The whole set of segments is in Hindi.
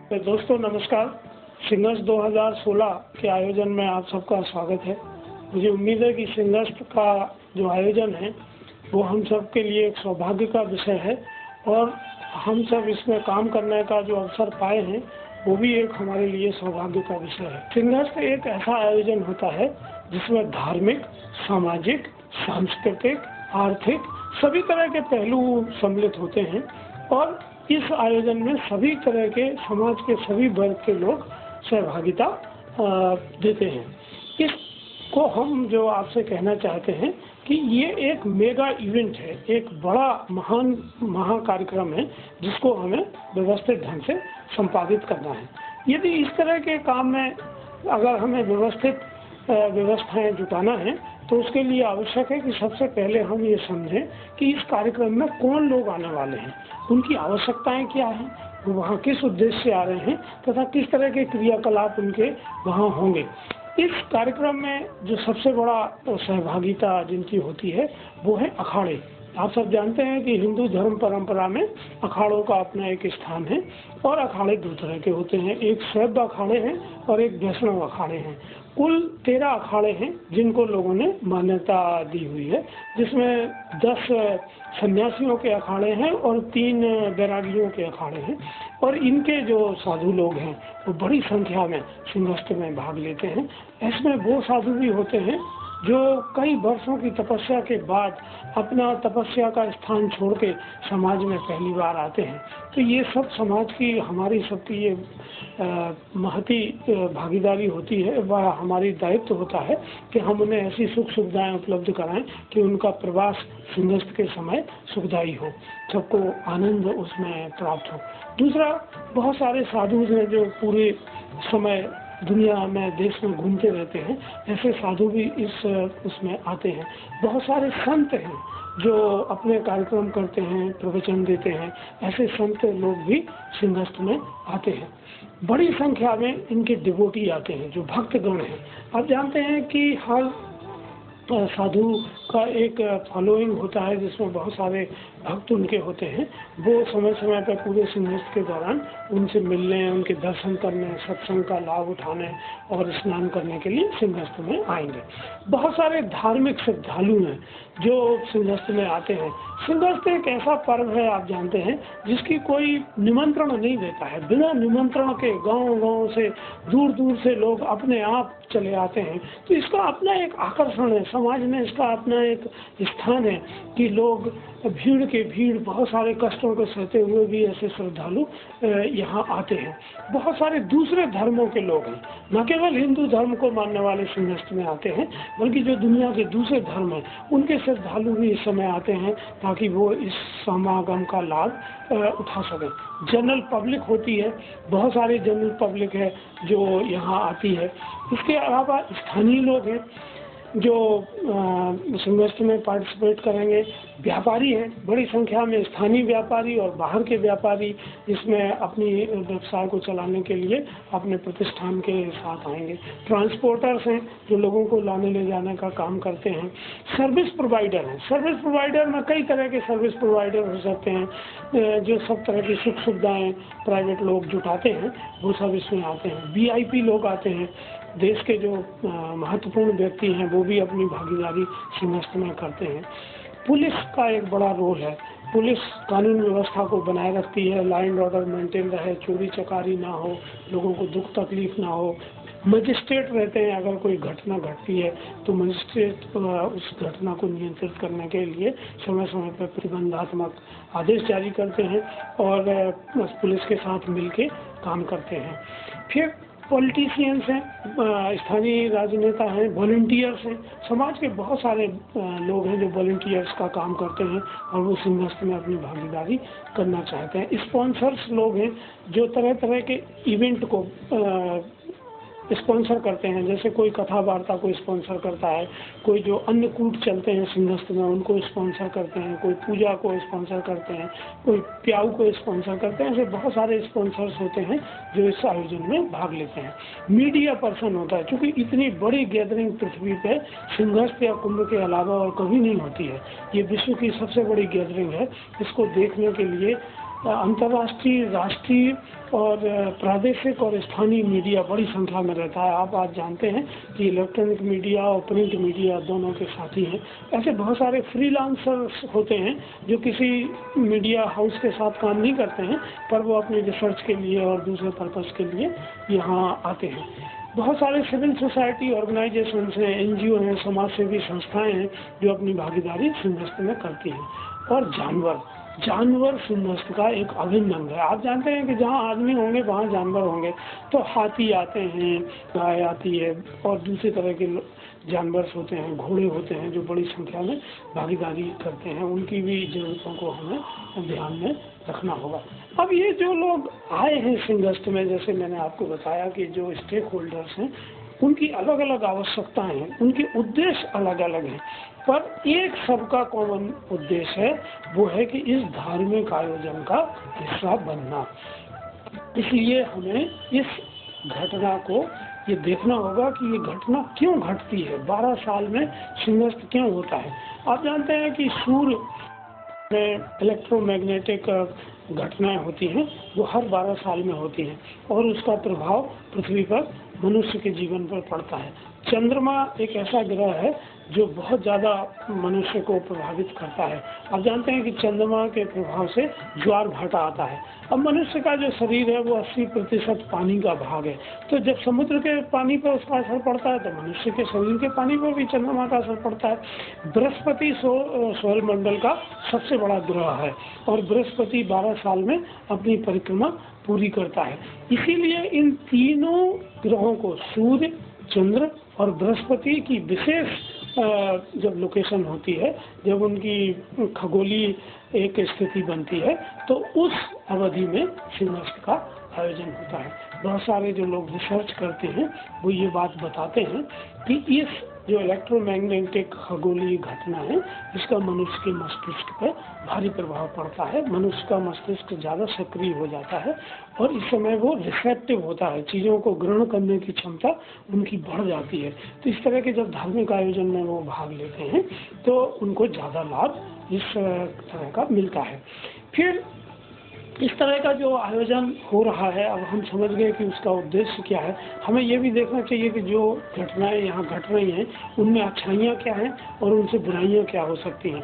तो दोस्तों नमस्कार। सिंगस्ट 2016 के आयोजन में आप सबका स्वागत है। मुझे उम्मीद है कि सिंगस्ट का जो आयोजन है वो हम सब के लिए एक सौभाग्य का विषय है और हम सब इसमें काम करने का जो अवसर पाए हैं वो भी एक हमारे लिए सौभाग्य का विषय है। सिंगस्ट एक ऐसा आयोजन होता है जिसमें धार्मिक, सामाजिक, सांस्कृतिक, आर्थिक सभी तरह के पहलू सम्मिलित होते हैं और इस आयोजन में सभी तरह के समाज के सभी वर्ग के लोग सहभागिता देते हैं। इसको हम जो आपसे कहना चाहते हैं कि ये एक मेगा इवेंट है, एक बड़ा महा कार्यक्रम है जिसको हमें व्यवस्थित ढंग से संपादित करना है। यदि इस तरह के काम में अगर हमें व्यवस्थाएं जुटाना है तो उसके लिए आवश्यक है कि सबसे पहले हम ये समझें कि इस कार्यक्रम में कौन लोग आने वाले हैं, उनकी आवश्यकताएं क्या हैं, वो वहाँ किस उद्देश्य से आ रहे हैं तथा किस तरह के क्रियाकलाप उनके वहाँ होंगे। इस कार्यक्रम में जो सबसे बड़ा सहभागिता जिनकी होती है वो है अखाड़े। आप सब जानते हैं कि हिंदू धर्म परंपरा में अखाड़ों का अपना एक स्थान है और अखाड़े दो तरह के होते हैं, एक शैव अखाड़े हैं और एक वैष्णव अखाड़े हैं। कुल 13 अखाड़े हैं जिनको लोगों ने मान्यता दी हुई है, जिसमें 10 सन्यासियों के अखाड़े हैं और 3 बैरागियों के अखाड़े हैं और इनके जो साधु लोग हैं वो बड़ी संख्या में सिंगस्ट में भाग लेते हैं। इसमें वो साधु भी होते हैं जो कई वर्षों की तपस्या के बाद अपना तपस्या का स्थान छोड़ के समाज में पहली बार आते हैं। तो ये सब समाज की हमारी सबकी ये महती भागीदारी होती है, वह हमारी दायित्व होता है कि हम उन्हें ऐसी सुख सुविधाएं उपलब्ध कराएं कि उनका प्रवास सिंगस्ट के समय सुखदायी हो, सबको आनंद उसमें प्राप्त हो। दूसरा, बहुत सारे साधु हैं जो पूरे समय दुनिया में देश में घूमते रहते हैं, ऐसे साधु भी उसमें आते हैं। बहुत सारे संत हैं जो अपने कार्यक्रम करते हैं, प्रवचन देते हैं, ऐसे संत लोग भी सिंगस्ट में आते हैं। बड़ी संख्या में इनके डिवोटी आते हैं जो भक्तगण हैं। आप जानते हैं कि हर साधु का एक फॉलोइंग होता है जिसमें बहुत सारे भक्त उनके होते हैं। वो समय समय पर पूरे सिंगस्ट के दौरान उनसे मिलने, उनके दर्शन करने, सत्संग का लाभ उठाने और स्नान करने के लिए सिंगस्ट में आएंगे। बहुत सारे धार्मिक श्रद्धालु हैं जो सिंगस्ट में आते हैं। सिंगस्ट एक ऐसा पर्व है, आप जानते हैं, जिसकी कोई निमंत्रण नहीं देता है। बिना निमंत्रण के गांव-गांव से, दूर दूर से लोग अपने आप चले आते हैं। तो इसका अपना एक आकर्षण है, समाज में इसका अपना एक स्थान है कि लोग भीड़ बहुत सारे कष्टों को सहते हुए भी ऐसे श्रद्धालु यहाँ आते हैं। बहुत सारे दूसरे धर्मों के लोग हैं, न केवल हिंदू धर्म को मानने वाले सिंगस्ट में आते हैं बल्कि जो दुनिया के दूसरे धर्म हैं उनके श्रद्धालु भी इस समय आते हैं ताकि वो इस समागम का लाभ उठा सकें। जनरल पब्लिक होती है, बहुत सारी जनरल पब्लिक है जो यहाँ आती है। इसके अलावा स्थानीय लोग हैं जो सिंगस्ट में पार्टिसिपेट करेंगे। व्यापारी हैं, बड़ी संख्या में स्थानीय व्यापारी और बाहर के व्यापारी इसमें अपनी व्यवसाय को चलाने के लिए अपने प्रतिष्ठान के साथ आएंगे। ट्रांसपोर्टर्स हैं जो लोगों को लाने ले जाने का काम करते हैं। सर्विस प्रोवाइडर हैं, सर्विस प्रोवाइडर में कई तरह के सर्विस प्रोवाइडर हो सकते हैं जो सब तरह की सुख सुविधाएँ प्राइवेट लोग जुटाते हैं, वो सब इसमें आते हैं। VIP लोग आते हैं, देश के जो महत्वपूर्ण व्यक्ति हैं वो भी अपनी भागीदारी सिंगस्ट में करते हैं। पुलिस का एक बड़ा रोल है, पुलिस कानून व्यवस्था को बनाए रखती है, लॉ एंड ऑर्डर मेंटेन रहे, चोरी चकारी ना हो, लोगों को दुख तकलीफ ना हो। मजिस्ट्रेट रहते हैं, अगर कोई घटना घटती है तो मजिस्ट्रेट उस घटना को नियंत्रित करने के लिए समय समय पर प्रतिबंधात्मक आदेश जारी करते हैं और पुलिस के साथ मिलके काम करते हैं। फिर पॉलिटिशियंस हैं, स्थानीय राजनेता हैं, वॉलंटियर्स हैं, समाज के बहुत सारे लोग हैं जो वॉलंटियर्स का काम करते हैं और वो सिंगस्ट में अपनी भागीदारी करना चाहते हैं। स्पॉन्सर्स लोग हैं जो तरह तरह के इवेंट को स्पॉन्सर करते हैं, जैसे कोई कथा वार्ता को स्पॉन्सर करता है, कोई जो अन्नकूट चलते हैं सिंगस्त में उनको स्पॉन्सर करते हैं, कोई पूजा को स्पॉन्सर करते हैं, कोई प्याऊ को स्पॉन्सर करते हैं। ऐसे बहुत सारे स्पॉन्सर्स होते हैं जो इस आयोजन में भाग लेते हैं। मीडिया पर्सन होता है, क्योंकि इतनी बड़ी गैदरिंग पृथ्वी पे सिंगस्त या कुंभ के अलावा और कभी नहीं होती है। ये विश्व की सबसे बड़ी गैदरिंग है। इसको देखने के लिए अंतर्राष्ट्रीय, राष्ट्रीय और प्रादेशिक और स्थानीय मीडिया बड़ी संख्या में रहता है। आप आज जानते हैं कि इलेक्ट्रॉनिक मीडिया और प्रिंट मीडिया दोनों के साथी हैं। ऐसे बहुत सारे फ्रीलांसर्स होते हैं जो किसी मीडिया हाउस के साथ काम नहीं करते हैं, पर वो अपनी रिसर्च के लिए और दूसरे पर्पज़ के लिए यहाँ आते हैं। बहुत सारे सिविल सोसाइटी ऑर्गेनाइजेशन हैं, NGO हैं, समाज सेवी संस्थाएं हैं जो अपनी भागीदारी सिंहस्थ में करती हैं। और जानवर सिंहस्थ का एक अभिन्न अंग है। आप जानते हैं कि जहाँ आदमी होंगे वहाँ जानवर होंगे, तो हाथी आते हैं, गाय आती है और दूसरी तरह के जानवर होते हैं, घोड़े होते हैं जो बड़ी संख्या में भागीदारी करते हैं। उनकी भी ज़रूरतों को हमें ध्यान में रखना होगा। अब ये जो लोग आए हैं सिंहस्थ में, जैसे मैंने आपको बताया कि जो स्टेक होल्डर्स हैं उनकी अलग अलग आवश्यकताएं हैं, उनके उद्देश्य अलग अलग हैं, पर एक सबका कॉमन उद्देश्य है, वो है कि इस धार्मिक आयोजन का हिस्सा बनना। इसलिए हमें इस घटना को ये देखना होगा कि ये घटना क्यों घटती है, 12 साल में सिंहस्थ क्यों होता है। आप जानते हैं कि सूर्य में इलेक्ट्रोमैग्नेटिक घटनाएं होती हैं, वो हर 12 साल में होती हैं और उसका प्रभाव पृथ्वी पर मनुष्य के जीवन पर पड़ता है। चंद्रमा एक ऐसा ग्रह है जो बहुत ज़्यादा मनुष्य को प्रभावित करता है। आप जानते हैं कि चंद्रमा के प्रभाव से ज्वार भाटा आता है। अब मनुष्य का जो शरीर है वो 80% पानी का भाग है, तो जब समुद्र के पानी पर उसका असर पड़ता है तो मनुष्य के शरीर के पानी पर भी चंद्रमा का असर पड़ता है। बृहस्पति सौरमंडल का सबसे बड़ा ग्रह है और बृहस्पति 12 साल में अपनी परिक्रमा पूरी करता है। इसीलिए इन तीनों ग्रहों को, सूर्य, चंद्र और बृहस्पति की विशेष जब लोकेशन होती है, जब उनकी खगोलीय एक स्थिति बनती है, तो उस अवधि में सिंहस्थ का आयोजन होता है। बहुत सारे जो लोग रिसर्च करते हैं वो ये बात बताते हैं कि इस जो इलेक्ट्रोमैग्नेटिक खगोलीय घटना है इसका मनुष्य के मस्तिष्क पर भारी प्रभाव पड़ता है। मनुष्य का मस्तिष्क ज़्यादा सक्रिय हो जाता है और इस समय वो रिसेप्टिव होता है, चीज़ों को ग्रहण करने की क्षमता उनकी बढ़ जाती है। तो इस तरह के जब धार्मिक आयोजन में वो भाग लेते हैं तो उनको ज़्यादा लाभ इस तरह का मिलता है। फिर इस तरह का जो आयोजन हो रहा है, अब हम समझ गए कि उसका उद्देश्य क्या है। हमें ये भी देखना चाहिए कि जो घटनाएं यहाँ घट रही हैं उनमें अच्छाइयाँ क्या हैं और उनसे बुराइयाँ क्या हो सकती हैं।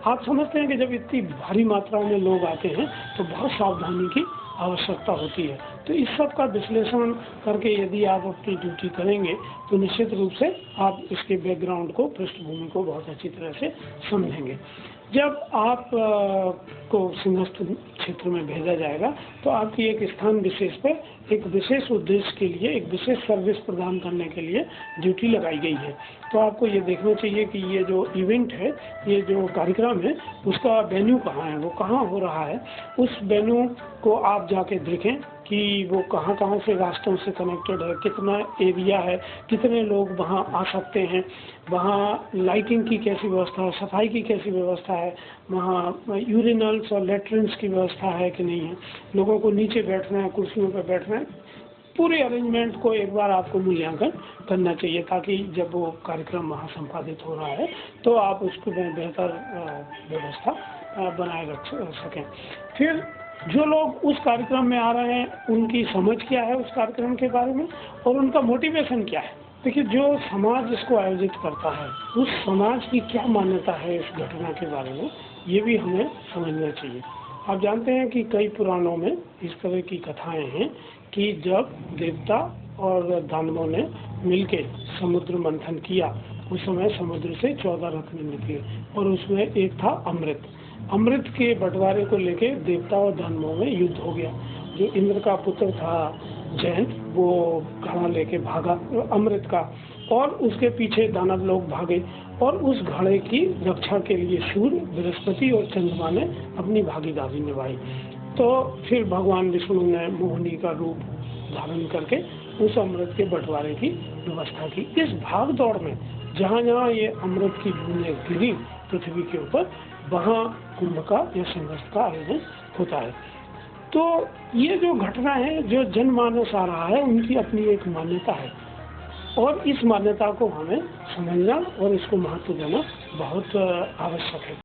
आप समझते हैं कि जब इतनी भारी मात्रा में लोग आते हैं तो बहुत सावधानी की आवश्यकता होती है। तो इस सब का विश्लेषण करके यदि आप अपनी ड्यूटी करेंगे तो निश्चित रूप से आप इसके बैकग्राउंड को, पृष्ठभूमि को बहुत अच्छी तरह से समझेंगे। जब आप को सिंहस्थ क्षेत्र में भेजा जाएगा तो आपकी एक स्थान विशेष पर एक विशेष उद्देश्य के लिए, एक विशेष सर्विस प्रदान करने के लिए ड्यूटी लगाई गई है। तो आपको ये देखना चाहिए कि ये जो इवेंट है, ये जो कार्यक्रम है, उसका वेन्यू कहाँ है, वो कहाँ हो रहा है। उस वेन्यू को आप जाके देखें कि वो कहाँ कहाँ से रास्तों से कनेक्टेड है, कितना एरिया है, कितने लोग वहाँ आ सकते हैं, वहाँ लाइटिंग की कैसी व्यवस्था है, सफाई की कैसी व्यवस्था है, वहाँ यूरिनल्स और लेट्रिन्स की व्यवस्था है कि नहीं है, लोगों को नीचे बैठना है, कुर्सियों पर बैठना है। पूरे अरेंजमेंट को एक बार आपको मूल्यांकन करना चाहिए ताकि जब वो कार्यक्रम वहाँ संपादित हो रहा है तो आप उसको बेहतर व्यवस्था बनाए रख सकें। फिर जो लोग उस कार्यक्रम में आ रहे हैं उनकी समझ क्या है उस कार्यक्रम के बारे में और उनका मोटिवेशन क्या है। देखिए, जो समाज इसको आयोजित करता है उस समाज की क्या मान्यता है इस घटना के बारे में, ये भी हमें समझना चाहिए। आप जानते हैं कि कई पुराणों में इस तरह की कथाएं हैं कि जब देवता और दानवों ने मिलके समुद्र मंथन किया उस समय समुद्र से 14 रत्न निकले और उसमें एक था अमृत। अमृत के बंटवारे को लेके देवता और दानवों में युद्ध हो गया। जो इंद्र का पुत्र था जयंत, वो घड़ा लेके भागा अमृत का और उसके पीछे दानव लोग भागे और उस घड़े की रक्षा के लिए सूर्य, बृहस्पति और चंद्रमा ने अपनी भागीदारी निभाई। तो फिर भगवान विष्णु ने मोहिनी का रूप धारण करके उस अमृत के बंटवारे की व्यवस्था की। इस भाग दौड़ में जहाँ जहाँ ये अमृत की बूंदें गिरी पृथ्वी के ऊपर, वहाँ कुंभ का या सिंहस्थ का आयोजन होता है। तो ये जो घटना है, जो जनमानस आ रहा है, उनकी अपनी एक मान्यता है और इस मान्यता को हमें समझना और इसको महत्व देना बहुत आवश्यक है।